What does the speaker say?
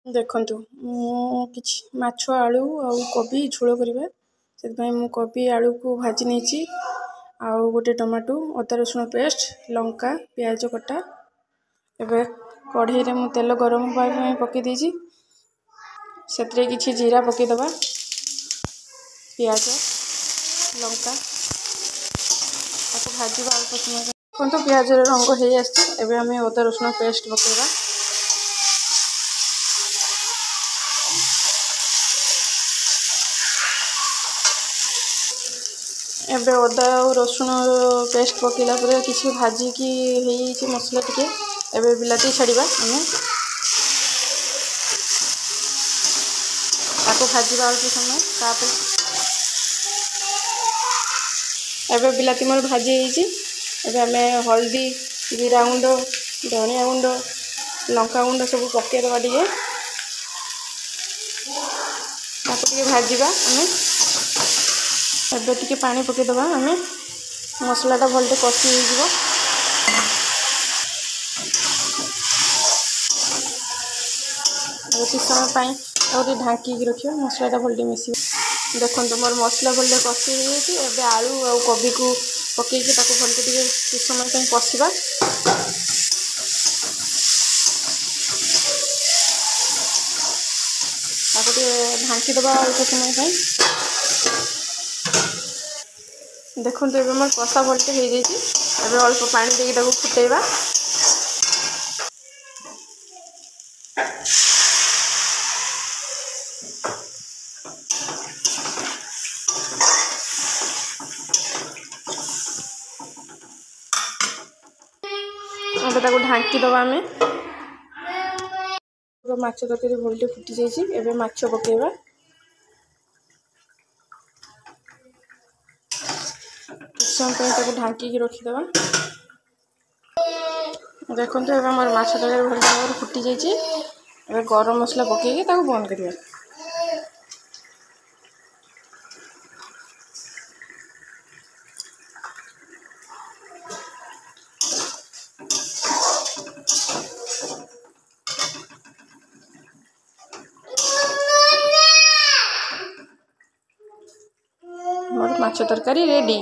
देखंतु किछि माछ आलू और कोबी झोल करबा से मु कोबी आलू को भाजी नहीं आउ गोटे टमाटो अदा रसुण पेस्ट लंका प्याज कटा एबे कढ़ई रे मु तेल गरम होगा पकई देछि सेतरे किछि जीरा पकई दबा प्याज लंका ताको भाजीबा अल्प समय देखंतु प्याज रंग हो आछि एबे हमें अदा रसुण पेस्ट पकईबा एबे अदा और रसुण पेस्ट पकेला पर किसी भाजी की है मसला टिके एबे बिलाती छाड़िबा हमें ताको भाजीबा अल्प समय तापर एबे बिलाती मोर भाजी होईची एबे हमें हल्दी जीरा गुंड धनिया गुंड लंका गुंड सब पके दबा टिके ताको टिके भाजीबा हमें एबे टिके पानी पके दबा हमें मसलाटा भलटे कषि हो किस समय ढांकी रखियो मसलाटा भलटे मिस देखो मोर मसला भलटे कषि हो आलू और कोबी को पकईकि भलटे किस समय कषा ढांकी दबा अल्प समय देखो ये मोर कषा भलटे हो जाए अल्प पानी देके फुटेबा ढांकी दबा आम माछ तरकारी भलटे फुटी जाइए माछ पकेबा समय ढांकी रखीदबा देखो मोर माछ तरकारी भल भाव फुटी जाइए गरम मसला पकईकि बंद करिया मोर माछ तरकारी रेडी।